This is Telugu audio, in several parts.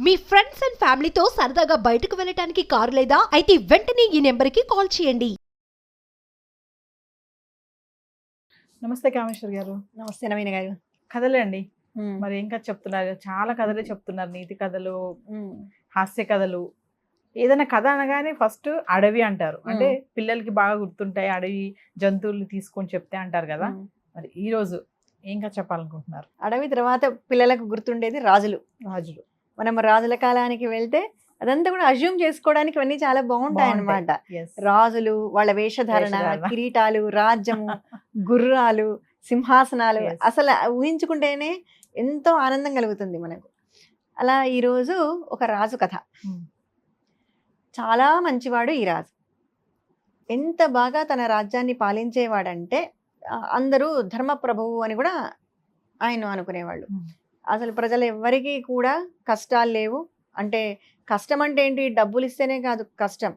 మీ ఫ్రెండ్స్ అండ్ ఫ్యామిలీతో సరదాగా బయటకు వెళ్ళటానికి కారు లేదా అయితే వెంటనే ఈ నెంబర్కి కాల్ చేయండి. నమస్తే కామేశ్వర్ గారు. నమస్తే నవీన గారు. కథలే అండి. మరి ఇంకా చెప్తున్నారు, చాలా కథలే చెప్తున్నారు. నీతి కథలు, హాస్య కథలు. ఏదైనా కథ అనగానే ఫస్ట్ అడవి అంటారు. అంటే పిల్లలకి బాగా గుర్తుంటాయి, అడవి జంతువుల్ని తీసుకొని చెప్తే అంటారు కదా. మరి ఈ రోజు ఏం కథ చెప్పాలనుకుంటున్నారు? అడవి తర్వాత పిల్లలకు గుర్తుండేది రాజులు. రాజులు. మనం రాజుల కాలానికి వెళ్తే అదంతా కూడా అజ్యూమ్ చేసుకోవడానికి ఇవన్నీ చాలా బాగుంటాయి అన్నమాట. రాజులు, వాళ్ళ వేషధారణ, కిరీటాలు, రాజ్యము, గుర్రాలు, సింహాసనాలు, అసలు ఊహించుకుంటేనే ఎంతో ఆనందం కలుగుతుంది మనకు. అలా ఈరోజు ఒక రాజు కథ. చాలా మంచివాడు ఈ రాజు. ఎంత బాగా తన రాజ్యాన్ని పాలించేవాడంటే అందరూ ధర్మప్రభువు అని కూడా ఆయన అనుకునేవాళ్ళు. అసలు ప్రజలు ఎవ్వరికీ కూడా కష్టాలు లేవు. అంటే కష్టం అంటే ఏంటి, డబ్బులు ఇస్తేనే కాదు కష్టం,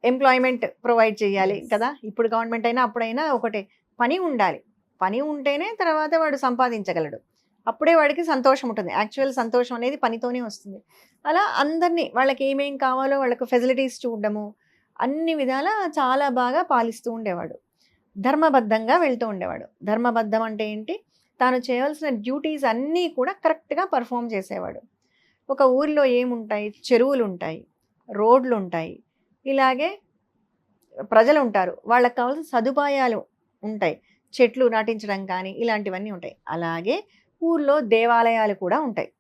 ఎంప్లాయ్మెంట్ ప్రొవైడ్ చేయాలి కదా. ఇప్పుడు గవర్నమెంట్ అయినా అప్పుడైనా ఒకటే, పని ఉండాలి. పని ఉంటేనే తర్వాత వాడు సంపాదించగలడు, అప్పుడే వాడికి సంతోషం ఉంటుంది. యాక్చువల్ సంతోషం అనేది పనితోనే వస్తుంది. అలా అందరినీ వాళ్ళకి ఏమేం కావాలో వాళ్ళకు ఫెసిలిటీస్ చూడడము, అన్ని విధాల చాలా బాగా పాలిస్తూ ఉండేవాడు. ధర్మబద్ధంగా వెళ్తూ ఉండేవాడు. ధర్మబద్ధం అంటే ఏంటి, తాను చేయవలసిన డ్యూటీస్ అన్నీ కూడా కరెక్ట్గా పర్ఫామ్ చేసేవాడు. ఒక ఊరిలో ఏముంటాయి, చెరువులు ఉంటాయి, రోడ్లు ఉంటాయి, ఇలాగే ప్రజలు ఉంటారు, వాళ్ళకి కావాల్సిన సదుపాయాలు ఉంటాయి, చెట్లు నాటించడం కానీ ఇలాంటివన్నీ ఉంటాయి. అలాగే ఊర్లో దేవాలయాలు కూడా ఉంటాయి.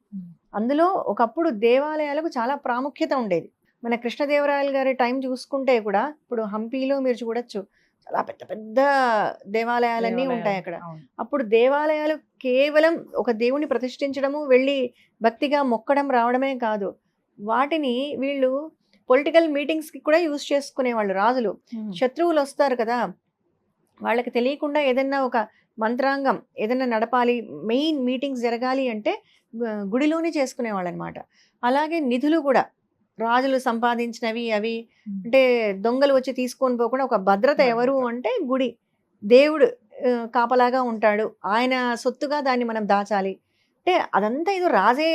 అందులో ఒకప్పుడు దేవాలయాలకు చాలా ప్రాముఖ్యత ఉండేది. మన కృష్ణదేవరాయలు గారి టైం చూసుకుంటే కూడా ఇప్పుడు హంపీలో మీరు చూడొచ్చు, చాలా పెద్ద పెద్ద దేవాలయాలన్నీ ఉంటాయి అక్కడ. అప్పుడు దేవాలయాలు కేవలం ఒక దేవుని ప్రతిష్ఠించడము, వెళ్ళి భక్తిగా మొక్కడం రావడమే కాదు, వాటిని వీళ్ళు పొలిటికల్ మీటింగ్స్కి కూడా యూజ్ చేసుకునేవాళ్ళు. రాజులు శత్రువులు వస్తారు కదా, వాళ్ళకి తెలియకుండా ఏదైనా ఒక మంత్రాంగం ఏదైనా నడపాలి, మెయిన్ మీటింగ్స్ జరగాలి అంటే గుడిలోనే చేసుకునేవాళ్ళు అనమాట. అలాగే నిధులు కూడా రాజులు సంపాదించినవి అవి అంటే దొంగలు వచ్చి తీసుకొని పోకుండా ఒక భద్రత ఎవరు అంటే గుడి, దేవుడు కాపలాగా ఉంటాడు, ఆయన సొత్తుగా దాన్ని మనం దాచాలి. అంటే అదంతా ఏదో రాజే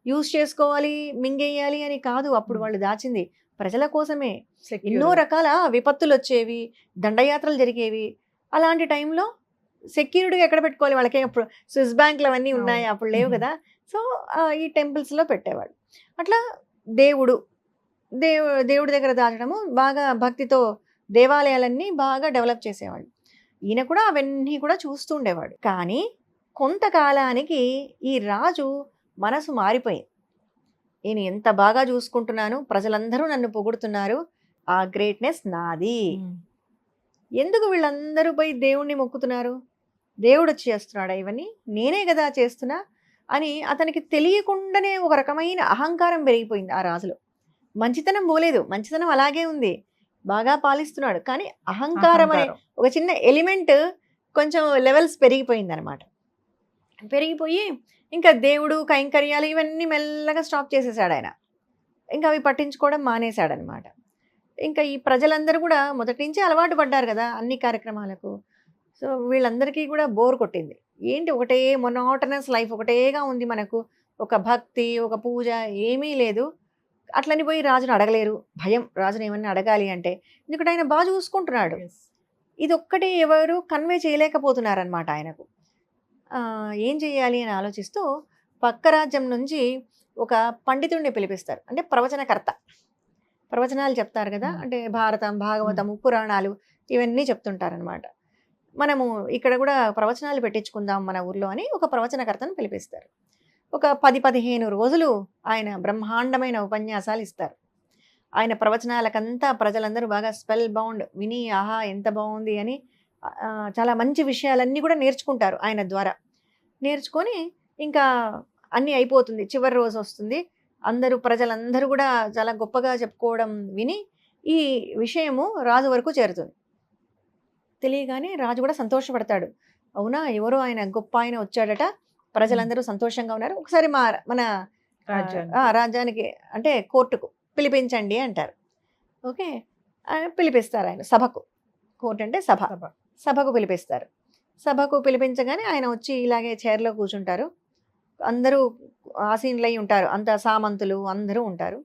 యూజ్ చేసుకోవాలి, మింగేయాలి అని కాదు. అప్పుడు వాళ్ళు దాచింది ప్రజల కోసమే. ఎన్నో రకాల విపత్తులు వచ్చేవి, దండయాత్రలు జరిగేవి. అలాంటి టైంలో సెక్యూరిటీగా ఎక్కడ పెట్టుకోవాలి, వాళ్ళకే అప్పుడు స్విస్ బ్యాంకులు అవన్నీ ఉన్నాయి, అప్పుడు లేవు కదా. సో ఈ టెంపుల్స్లో పెట్టేవాడు. అట్లా దేవుడి దగ్గర దాచడము, బాగా భక్తితో దేవాలయాలన్నీ బాగా డెవలప్ చేసేవాళ్ళు. ఈయన కూడా అవన్నీ కూడా చూస్తూ ఉండేవాడు. కానీ కొంతకాలానికి ఈ రాజు మనసు మారిపోయింది. నేను ఎంత బాగా చూసుకుంటున్నాను, ప్రజలందరూ నన్ను పొగుడుతున్నారు, ఆ గ్రేట్నెస్ నాది, ఎందుకు వీళ్ళందరూ పోయి దేవుణ్ణి మొక్కుతున్నారు, దేవుడు వచ్చి చేస్తున్నాడా ఇవన్నీ, నేనే కదా చేస్తున్నా అని అతనికి తెలియకుండానే ఒక రకమైన అహంకారం పెరిగిపోయింది ఆ రాజులో. మంచితనం పోలేదు, మంచితనం అలాగే ఉంది, బాగా పాలిస్తున్నాడు, కానీ అహంకారం అనే ఒక చిన్న ఎలిమెంట్ కొంచెం లెవెల్స్ పెరిగిపోయింది అనమాట. పెరిగిపోయి ఇంకా దేవుడు కైంకర్యాలు ఇవన్నీ మెల్లగా స్టాప్ చేసేసాడు ఆయన. ఇంకా అవి పట్టించుకోవడం మానేశాడనమాట. ఇంకా ఈ ప్రజలందరూ కూడా మొదటి నుంచి అలవాటు పడ్డారు కదా అన్ని కార్యక్రమాలకు. సో వీళ్ళందరికీ కూడా బోర్ కొట్టింది. ఏంటి ఒకటే మొనోటనస్ లైఫ్ ఒకటేగా ఉంది, మనకు ఒక భక్తి ఒక పూజ ఏమీ లేదు. అట్లని పోయి రాజును అడగలేరు, భయం రాజును ఏమన్నా అడగాలి అంటే, ఎందుకంటే ఆయన బాగా చూసుకుంటున్నాడు. ఇది ఒక్కటే ఎవరు కన్వే చేయలేకపోతున్నారనమాట ఆయనకు. ఏం చేయాలి అని ఆలోచిస్తూ పక్క రాజ్యం నుంచి ఒక పండితుడిని పిలిపిస్తారు. అంటే ప్రవచనకర్త, ప్రవచనాలు చెప్తారు కదా, అంటే భారతం భాగవతము పురాణాలు ఇవన్నీ చెప్తుంటారనమాట. మనము ఇక్కడ కూడా ప్రవచనాలు పెట్టించుకుందాం మన ఊర్లో అని ఒక ప్రవచనకర్తను పిలిపిస్తారు. ఒక 10-15 రోజులు ఆయన బ్రహ్మాండమైన ఉపన్యాసాలు ఇస్తారు. ఆయన ప్రవచనాలకంతా ప్రజలందరూ బాగా స్పెల్ బౌండ్ విని, ఆహా ఎంత బాగుంది అని చాలా మంచి విషయాలన్నీ కూడా నేర్చుకుంటారు ఆయన ద్వారా. నేర్చుకొని ఇంకా అన్నీ అయిపోతుంది, చివరి రోజు వస్తుంది, ప్రజలందరూ కూడా చాలా గొప్పగా చెప్పుకోవడం విని ఈ విషయము రాజు వరకు చేరుతుంది. తెలియగానే రాజు కూడా సంతోషపడతాడు. అవునా, ఎవరో ఆయన గొప్ప ఆయన వచ్చాడట, ప్రజలందరూ సంతోషంగా ఉన్నారు, ఒకసారి మన రాజ్యానికి అంటే కోర్టుకు పిలిపించండి అంటారు. ఓకే, పిలిపిస్తారు ఆయన సభకు. కోర్టు అంటే సభకు పిలిపిస్తారు. సభకు పిలిపించగానే ఆయన వచ్చి ఇలాగే చైర్లో కూర్చుంటారు. అందరూ ఆసీనులై ఉంటారు, అంత సామంతులు అందరూ ఉంటారు.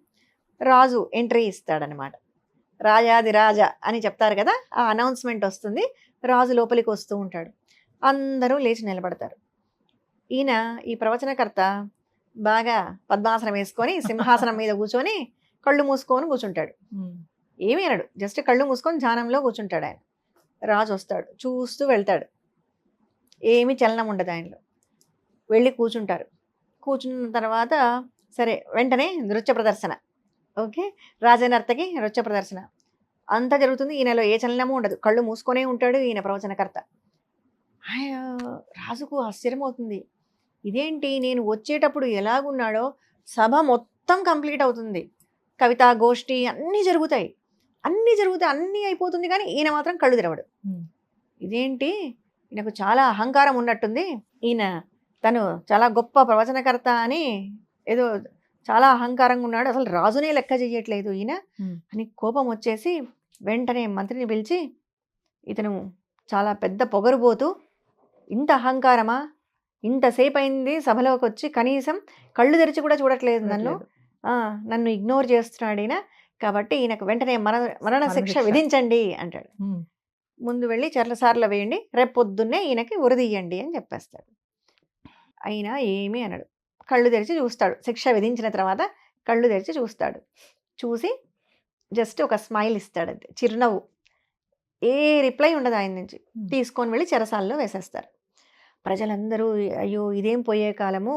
రాజు ఎంట్రీ ఇస్తాడనమాట. రాజాది రాజా అని చెప్తారు కదా, ఆ అనౌన్స్మెంట్ వస్తుంది. రాజు లోపలికి వస్తూ ఉంటాడు. అందరూ లేచి నిలబడతారు. ఈయన ఈ ప్రవచనకర్త బాగా పద్మాసనం వేసుకొని సింహాసనం మీద కూర్చొని కళ్ళు మూసుకొని కూర్చుంటాడు. ఏమీ అనడు, జస్ట్ కళ్ళు మూసుకొని ధ్యానంలో కూర్చుంటాడు ఆయన. రాజు వస్తాడు, చూస్తూ వెళ్తాడు. ఏమీ చలనం ఉండదు ఆయనలో. వెళ్ళి కూర్చుంటారు. కూర్చున్న తర్వాత సరే వెంటనే నృత్య ప్రదర్శన. ఓకే, రాజనర్తకి నృత్య ప్రదర్శన అంతా జరుగుతుంది. ఈయనలో ఏ చలనము ఉండదు, కళ్ళు మూసుకొనే ఉంటాడు ఈయన ప్రవచనకర్త. రాజుకు ఆశ్చర్యం అవుతుంది. ఇదేంటి, నేను వచ్చేటప్పుడు ఎలాగున్నాడో సభ మొత్తం కంప్లీట్ అవుతుంది, కవితా గోష్ఠి అన్నీ జరుగుతాయి, అన్నీ అయిపోతుంది, కానీ ఈయన మాత్రం కళ్ళు తెరవడు. ఇదేంటి, ఈయనకు చాలా అహంకారం ఉన్నట్టుంది, ఈయన తను చాలా గొప్ప ప్రవచనకర్త అని ఏదో చాలా అహంకారంగా ఉన్నాడు, అసలు రాజునే లెక్క చెయ్యట్లేదు ఈయన అని కోపం వచ్చేసి వెంటనే మంత్రిని పిలిచి, ఇతను చాలా పెద్ద పొగరుబోతు, ఇంత అహంకారమా, ఇంతసేపు అయింది సభలోకి వచ్చి కనీసం కళ్ళు తెరిచి కూడా చూడట్లేదు నన్ను ఇగ్నోర్ చేస్తున్నాడు ఈయన, కాబట్టి ఈయనకు వెంటనే మరణ శిక్ష విధించండి అంటాడు. ముందు వెళ్ళి చెర్లసార్లు వేయండి, రేపు పొద్దున్నే ఈయనకి ఉరిదీయండి అని చెప్పేస్తాడు. అయినా ఏమీ అనడు, కళ్ళు తెరిచి చూస్తాడు. శిక్ష విధించిన తర్వాత కళ్ళు తెరిచి చూస్తాడు. చూసి జస్ట్ ఒక స్మైల్ ఇస్తాడు, అంతే, చిరునవ్వు. ఏ రిప్లై ఉండదు ఆయన నుంచి. తీసుకొని వెళ్ళి చెరసాలలో వేసేస్తారు. ప్రజలందరూ అయ్యో ఇదేం పోయే కాలము,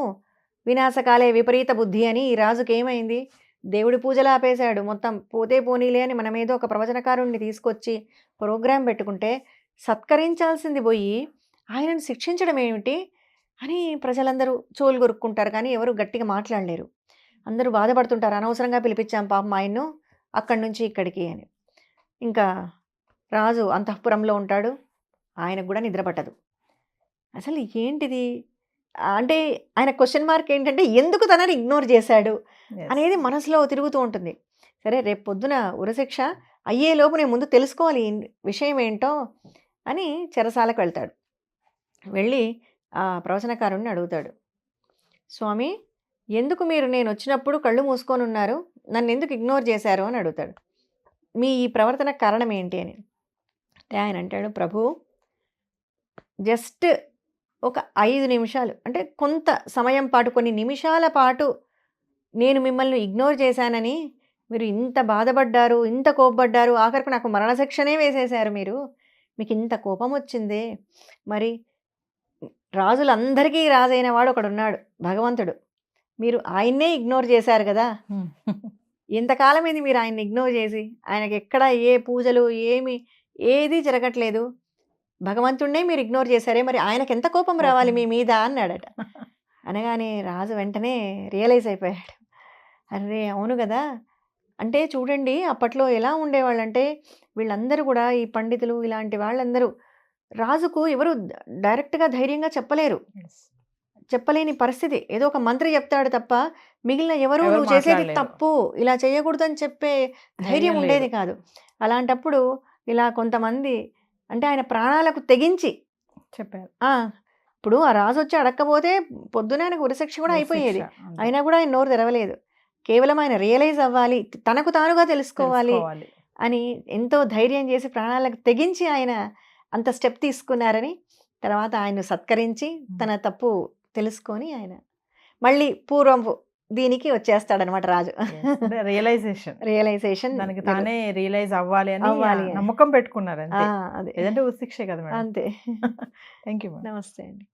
వినాశకాలే విపరీత బుద్ధి అని ఈ రాజుకి ఏమైంది, దేవుడి పూజలు ఆపేశాడు, మొత్తం పోతే పోనీలే అని మనమేదో ఒక ప్రవచనకారుణ్ణి తీసుకొచ్చి ప్రోగ్రాం పెట్టుకుంటే సత్కరించాల్సింది పోయి ఆయనను శిక్షించడం ఏమిటి అని ప్రజలందరూ చోలు కొరుక్కుంటారు, కానీ ఎవరు గట్టిగా మాట్లాడలేరు. అందరూ బాధపడుతుంటారు, అనవసరంగా పిలిపించాం పాపం ఆయన్ను అక్కడి నుంచి ఇక్కడికి అని. ఇంకా రాజు అంతఃపురంలో ఉంటాడు, ఆయనకు కూడా నిద్ర పట్టదు. అసలు ఏంటిది అంటే ఆయన క్వశ్చన్ మార్క్ ఏంటంటే ఎందుకు తనని ఇగ్నోర్ చేశాడు అనేది మనసులో తిరుగుతూ ఉంటుంది. సరే రేపు పొద్దున ఉరశిక్ష అయ్యేలోపు నేను ముందు తెలుసుకోవాలి విషయం ఏంటో అని చెరసాలకు వెళ్తాడు. వెళ్ళి ఆ ప్రవచనకారుణ్ణి అడుగుతాడు, స్వామి ఎందుకు మీరు నేను వచ్చినప్పుడు కళ్ళు మూసుకొని ఉన్నారు, నన్ను ఎందుకు ఇగ్నోర్ చేశారు అని అడుగుతాడు. మీ ఈ ప్రవర్తన కారణం ఏంటి అని. ఆయన అంటాడు, ప్రభు జస్ట్ ఒక 5 నిమిషాలు అంటే కొంత సమయం పాటు, కొన్ని నిమిషాల పాటు నేను మిమ్మల్ని ఇగ్నోర్ చేశానని మీరు ఇంత బాధపడ్డారు, ఇంత కోపపడ్డారు, ఆఖరికి నాకు మరణశిక్షనే వేసేశారు మీరు, మీకు ఇంత కోపం వచ్చిందే. మరి రాజులందరికీ రాజైన వాడు ఒకడున్నాడు భగవంతుడు, మీరు ఆయన్నే ఇగ్నోర్ చేశారు కదా, ఎంతకాలం ఇది మీరు ఆయన్ని ఇగ్నోర్ చేసి, ఆయనకి ఎక్కడ ఏ పూజలు ఏది జరగట్లేదు, భగవంతుడినే మీరు ఇగ్నోర్ చేశారే, మరి ఆయనకి ఎంత కోపం రావాలి మీ మీద అన్నాడట. అనగానే రాజు వెంటనే రియలైజ్ అయిపోయాడు, అరే అవును కదా, అంటే చూడండి అప్పట్లో ఎలా ఉండేవాళ్ళంటే వీళ్ళందరూ కూడా ఈ పండితులు ఇలాంటి వాళ్ళందరూ రాజుకు ఎవరు డైరెక్ట్గా ధైర్యంగా చెప్పలేని పరిస్థితి. ఏదో ఒక మంత్రి చెప్తాడు తప్ప మిగిలిన ఎవరు నువ్వు చేసేది తప్పు, ఇలా చేయకూడదు అని చెప్పే ధైర్యం ఉండేది కాదు. అలాంటప్పుడు ఇలా కొంతమంది అంటే ఆయన ప్రాణాలకు తెగించి చెప్పారు. ఇప్పుడు ఆ రాజు వచ్చి అడక్కపోతే పొద్దున ఆయనకు ఉరిశిక్ష కూడా అయిపోయేది, అయినా కూడా ఆయన నోరు తెరవలేదు. కేవలం ఆయన రియలైజ్ అవ్వాలి, తనకు తానుగా తెలుసుకోవాలి అని ఎంతో ధైర్యం చేసి ప్రాణాలకు తెగించి ఆయన అంత స్టెప్ తీసుకున్నారని తర్వాత ఆయన సత్కరించి తన తప్పు తెలుసుకొని ఆయన మళ్ళీ పూర్వం దీనికి వచ్చేస్తాడనమాట రాజు. రియలైజేషన్ దానికి తానే రియలైజ్ అవ్వాలి అని నమ్మకం పెట్టుకున్నారు, అంతే. ఉరిశిక్షే కదా మేడం. అంతే. Thank you. నమస్తే అండి.